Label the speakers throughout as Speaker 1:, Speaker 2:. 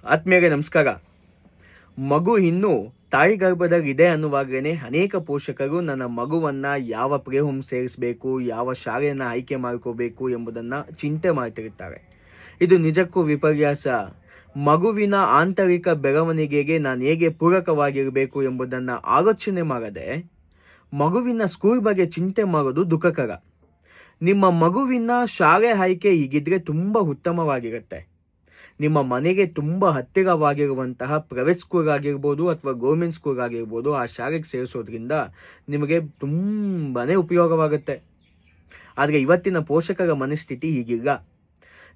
Speaker 1: ಆತ್ಮೀಯರೇ ನಮಸ್ಕಾರ. ಮಗು ಇನ್ನೂ ತಾಯಿ ಗರ್ಭದಲ್ಲಿದೆ ಅನ್ನುವಾಗಲೇ ಅನೇಕ ಪೋಷಕರು ನನ್ನ ಮಗುವನ್ನ ಯಾವ ಪ್ಲೇ ಹೋಮ್ ಸೇರಿಸಬೇಕು, ಯಾವ ಶಾಲೆಯನ್ನು ಆಯ್ಕೆ ಮಾಡ್ಕೋಬೇಕು ಎಂಬುದನ್ನು ಚಿಂತೆ ಮಾಡ್ತಿರುತ್ತಾರೆ. ಇದು ನಿಜಕ್ಕೂ ವಿಪರ್ಯಾಸ. ಮಗುವಿನ ಆಂತರಿಕ ಬೆಳವಣಿಗೆಗೆ ನಾನು ಹೇಗೆ ಪೂರಕವಾಗಿರಬೇಕು ಎಂಬುದನ್ನು ಆಲೋಚನೆ ಮಾಡದೆ ಮಗುವಿನ ಸ್ಕೂಲ್ ಬಗ್ಗೆ ಚಿಂತೆ ಮಾಡೋದು ದುಃಖಕರ. ನಿಮ್ಮ ಮಗುವಿನ ಶಾಲೆ ಆಯ್ಕೆ ಹೀಗಿದ್ರೆ ತುಂಬ ಉತ್ತಮವಾಗಿರುತ್ತೆ. ನಿಮ್ಮ ಮನೆಗೆ ತುಂಬ ಹತ್ತಿರವಾಗಿರುವಂತಹ ಪ್ರೈವೇಟ್ ಸ್ಕೂಲ್ ಆಗಿರ್ಬೋದು ಅಥವಾ ಗೌರ್ಮೆಂಟ್ ಸ್ಕೂಲ್ ಆಗಿರ್ಬೋದು, ಆ ಶಾಲೆಗೆ ಸೇರಿಸೋದ್ರಿಂದ ನಿಮಗೆ ತುಂಬಾ ಉಪಯೋಗವಾಗುತ್ತೆ. ಆದರೆ ಇವತ್ತಿನ ಪೋಷಕರ ಮನಸ್ಥಿತಿ ಹೀಗಿಲ್ಲ.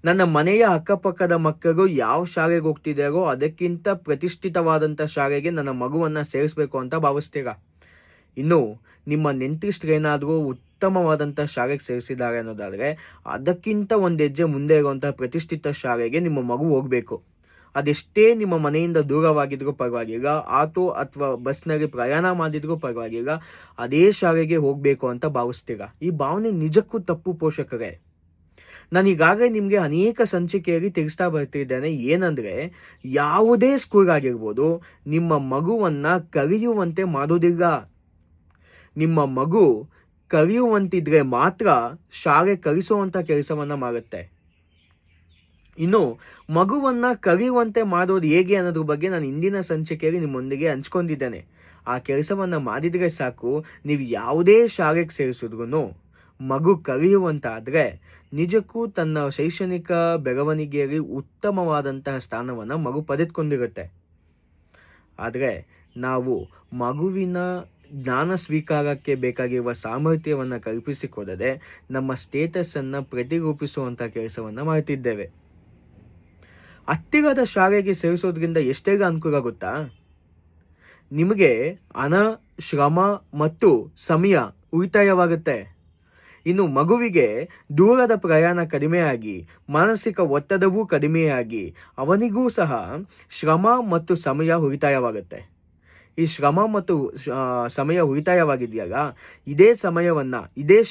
Speaker 1: ನನ್ನ ಮನೆಯ ಅಕ್ಕಪಕ್ಕದ ಮಕ್ಕಳು ಯಾವ ಶಾಲೆಗೆ ಹೋಗ್ತಿದ್ದಾರೋ ಅದಕ್ಕಿಂತ ಪ್ರತಿಷ್ಠಿತವಾದಂಥ ಶಾಲೆಗೆ ನನ್ನ ಮಗುವನ್ನು ಸೇರಿಸಬೇಕು ಅಂತ ಭಾವಿಸ್ತೀರಾ. ಇನ್ನು ನಿಮ್ಮ ನೆಂಟರಿಷ್ಟರೇನಾದರೂ ಉತ್ತಮವಾದಂಥ ಶಾಲೆಗೆ ಸೇರಿಸಿದ್ದಾರೆ ಅನ್ನೋದಾದರೆ ಅದಕ್ಕಿಂತ ಒಂದು ಹೆಜ್ಜೆ ಮುಂದೆ ಇರುವಂಥ ಪ್ರತಿಷ್ಠಿತ ಶಾಲೆಗೆ ನಿಮ್ಮ ಮಗು ಹೋಗಬೇಕು. ಅದೆಷ್ಟೇ ನಿಮ್ಮ ಮನೆಯಿಂದ ದೂರವಾಗಿದ್ರೂ ಪರವಾಗಿಲ್ಲ, ಆಟೋ ಅಥವಾ ಬಸ್ನಲ್ಲಿ ಪ್ರಯಾಣ ಮಾಡಿದ್ರೂ ಪರವಾಗಿಲ್ಲ, ಅದೇ ಶಾಲೆಗೆ ಹೋಗಬೇಕು ಅಂತ ಭಾವಿಸ್ತೀರಾ. ಈ ಭಾವನೆ ನಿಜಕ್ಕೂ ತಪ್ಪು ಪೋಷಕರೇ. ನಾನು ಈಗಾಗಲೇ ನಿಮಗೆ ಅನೇಕ ಸಂಚಿಕೆಯಲ್ಲಿ ತಿಳಿಸ್ತಾ ಬರ್ತಿದ್ದೇನೆ. ಏನಂದರೆ, ಯಾವುದೇ ಸ್ಕೂಲ್ ಆಗಿರ್ಬೋದು ನಿಮ್ಮ ಮಗುವನ್ನು ಕಲಿಯುವಂತೆ ಮಾಡೋದಿಲ್ಲ. ನಿಮ್ಮ ಮಗು ಕಲಿಯುವಂತಿದ್ರೆ ಮಾತ್ರ ಶಾಲೆ ಕಲಿಸುವಂಥ ಕೆಲಸವನ್ನು ಮಾಡುತ್ತೆ. ಇನ್ನು ಮಗುವನ್ನು ಕಲಿಯುವಂತೆ ಮಾಡೋದು ಹೇಗೆ ಅನ್ನೋದ್ರ ಬಗ್ಗೆ ನಾನು ಇಂದಿನ ಸಂಚಿಕೆಯಲ್ಲಿ ನಿಮ್ಮೊಂದಿಗೆ ಹಂಚ್ಕೊಂಡಿದ್ದೇನೆ. ಆ ಕೆಲಸವನ್ನು ಮಾಡಿದರೆ ಸಾಕು, ನೀವು ಯಾವುದೇ ಶಾಲೆಗೆ ಸೇರಿಸಿದ್ರು ಮಗು ಕಲಿಯುವಂತಾದರೆ ನಿಜಕ್ಕೂ ತನ್ನ ಶೈಕ್ಷಣಿಕ ಬೆಳವಣಿಗೆಯಲ್ಲಿ ಉತ್ತಮವಾದಂತಹ ಸ್ಥಾನವನ್ನು ಮಗು ಪಡೆದುಕೊಂಡಿರುತ್ತೆ. ಆದರೆ ನಾವು ಮಗುವಿನ ಜ್ಞಾನ ಸ್ವೀಕಾರಕ್ಕೆ ಬೇಕಾಗಿರುವ ಸಾಮರ್ಥ್ಯವನ್ನು ಕಲ್ಪಿಸಿಕೊಡದೆ ನಮ್ಮ ಸ್ಟೇಟಸನ್ನು ಪ್ರತಿರೂಪಿಸುವಂಥ ಕೆಲಸವನ್ನು ಮಾಡ್ತಿದ್ದೇವೆ. ಹತ್ತಿರದ ಶಾಲೆಗೆ ಸೇರಿಸೋದ್ರಿಂದ ಎಷ್ಟೇಗ ಅನುಕೂಲ ಗೊತ್ತಾ? ನಿಮಗೆ ಹಣ, ಶ್ರಮ ಮತ್ತು ಸಮಯ ಉಳಿತಾಯವಾಗುತ್ತೆ. ಇನ್ನು ಮಗುವಿಗೆ ದೂರದ ಪ್ರಯಾಣ ಕಡಿಮೆಯಾಗಿ ಮಾನಸಿಕ ಒತ್ತಡವೂ ಕಡಿಮೆಯಾಗಿ ಅವನಿಗೂ ಸಹ ಶ್ರಮ ಮತ್ತು ಸಮಯ ಉಳಿತಾಯವಾಗುತ್ತೆ. ಈ ಶ್ರಮ ಮತ್ತು ಸಮಯ ಉಳಿತಾಯವಾಗಿದೆಯಲ್ಲ, ಇದೇ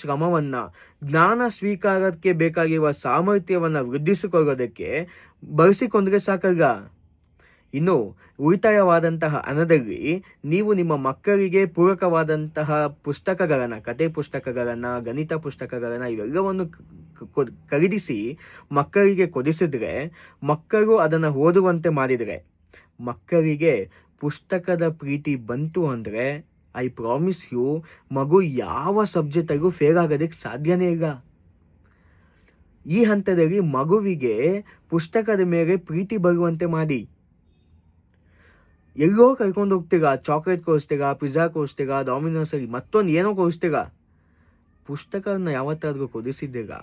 Speaker 1: ಶ್ರಮವನ್ನು ಜ್ಞಾನ ಸ್ವೀಕಾರಕ್ಕೆ ಬೇಕಾಗಿರುವ ಸಾಮರ್ಥ್ಯವನ್ನು ವೃದ್ಧಿಸಿಕೊಳ್ಳೋದಕ್ಕೆ ಬಳಸಿಕೊಂಡ್ರೆ ಸಾಕಲ್ಲ. ಇನ್ನು ಉಳಿತಾಯವಾದಂತಹ ಹಣದಲ್ಲಿ ನೀವು ನಿಮ್ಮ ಮಕ್ಕಳಿಗೆ ಪೂರಕವಾದಂತಹ ಪುಸ್ತಕಗಳನ್ನು, ಕತೆ ಪುಸ್ತಕಗಳನ್ನು, ಗಣಿತ ಪುಸ್ತಕಗಳನ್ನು ಇವೆಲ್ಲವನ್ನು ಖರೀದಿಸಿ ಮಕ್ಕಳಿಗೆ ಕೊಡಿಸಿದ್ರೆ, ಮಕ್ಕಳು ಅದನ್ನು ಓದುವಂತೆ ಮಾಡಿದರೆ, ಮಕ್ಕಳಿಗೆ ಪುಸ್ತಕದ ಪ್ರೀತಿ ಬಂತು ಅಂದರೆ ಐ ಪ್ರಾಮಿಸ್ ಯು, ಮಗು ಯಾವ ಸಬ್ಜೆಕ್ಟಾಗೂ ಫೇಲ್ ಆಗೋದಕ್ಕೆ ಸಾಧ್ಯನೇ ಇಲ್ಲ. ಈ ಹಂತದಲ್ಲಿ ಮಗುವಿಗೆ ಪುಸ್ತಕದ ಮೇಲೆ ಪ್ರೀತಿ ಬರುವಂತೆ ಮಾಡಿ. ಎಲ್ಲೋ ಕರ್ಕೊಂಡು ಹೋಗ್ತೀರಾ, ಚಾಕ್ಲೇಟ್ ಕೊಡಿಸ್ತೀರಾ, ಪಿಜ್ಜಾ ಕೊಡಿಸ್ತೀರಾ, ಡಾಮಿನೋಸಲ್ಲಿ ಮತ್ತೊಂದು ಏನೋ ಕೊಡಿಸ್ತೀರಾ, ಪುಸ್ತಕವನ್ನು ಯಾವತ್ತಾದ್ರೂ ಕೊಡಿಸಿದ್ದೀರಾ?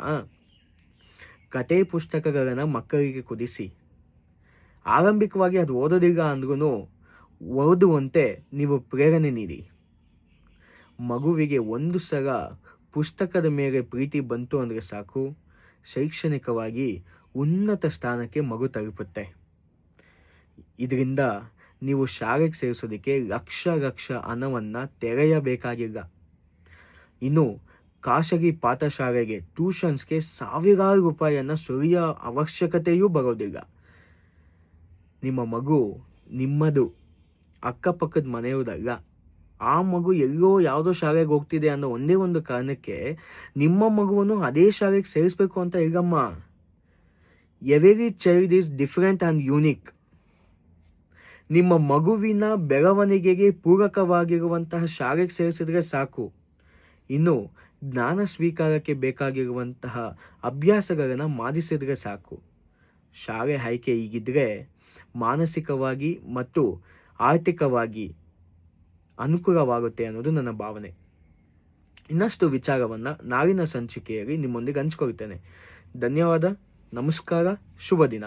Speaker 1: ಕತೆ ಪುಸ್ತಕಗಳನ್ನು ಮಕ್ಕಳಿಗೆ ಕೊಡಿಸಿ. ಆರಂಭಿಕವಾಗಿ ಅದು ಓದೋದಿಲ್ಲ ಅಂದ್ರೂ ಓದುವಂತೆ ನೀವು ಪ್ರೇರಣೆ ನೀಡಿ. ಮಗುವಿಗೆ ಒಂದು ಸಲ ಪುಸ್ತಕದ ಮೇಲೆ ಪ್ರೀತಿ ಬಂತು ಅಂದರೆ ಸಾಕು, ಶೈಕ್ಷಣಿಕವಾಗಿ ಉನ್ನತ ಸ್ಥಾನಕ್ಕೆ ಮಗು ತಲುಪುತ್ತೆ. ಇದರಿಂದ ನೀವು ಶಾಲೆಗೆ ಸೇರಿಸೋದಕ್ಕೆ ಲಕ್ಷ ಹಣವನ್ನು ತೆರೆಯಬೇಕಾಗಿಲ್ಲ. ಇನ್ನು ಖಾಸಗಿ ಪಾಠಶಾಲೆಗೆ, ಟ್ಯೂಷನ್ಸ್ಗೆ ಸಾವಿರಾರು ರೂಪಾಯಿಯನ್ನು ಸುರಿಯೋ ಅವಶ್ಯಕತೆಯೂ ಬರೋದಿಲ್ಲ. ನಿಮ್ಮ ಮಗು ನಿಮ್ಮದು, ಅಕ್ಕಪಕ್ಕದ ಮನೆಯವರಲ್ಲ. ಆ ಮಗು ಎಲ್ಲೋ ಯಾವುದೋ ಶಾಲೆಗೆ ಹೋಗ್ತಿದೆ ಅನ್ನೋ ಒಂದೇ ಒಂದು ಕಾರಣಕ್ಕೆ ನಿಮ್ಮ ಮಗುವನ್ನು ಅದೇ ಶಾಲೆಗೆ ಸೇರಿಸಬೇಕು ಅಂತ ಇಲ್ಲಮ್ಮ. Every child is different and unique. ನಿಮ್ಮ ಮಗುವಿನ ಬೆಳವಣಿಗೆಗೆ ಪೂರಕವಾಗಿರುವಂತಹ ಶಾಲೆಗೆ ಸೇರಿಸಿದ್ರೆ ಸಾಕು. ಇನ್ನು ಜ್ಞಾನ ಸ್ವೀಕಾರಕ್ಕೆ ಬೇಕಾಗಿರುವಂತಹ ಅಭ್ಯಾಸಗಳನ್ನು ಮಾಡಿಸಿದ್ರೆ ಸಾಕು. ಶಾಲೆ ಆಯ್ಕೆ ಹೀಗಿದ್ರೆ ಮಾನಸಿಕವಾಗಿ ಮತ್ತು ಆರ್ಥಿಕವಾಗಿ ಅನುಕೂಲವಾಗುತ್ತೆ ಅನ್ನೋದು ನನ್ನ ಭಾವನೆ. ಇನ್ನಷ್ಟು ವಿಚಾರವನ್ನು ನಾಳಿನ ಸಂಚಿಕೆಯಲ್ಲಿ ನಿಮ್ಮೊಂದಿಗೆ ಹಂಚ್ಕೊಳ್ತೇನೆ. ಧನ್ಯವಾದ. ನಮಸ್ಕಾರ. ಶುಭ ದಿನ.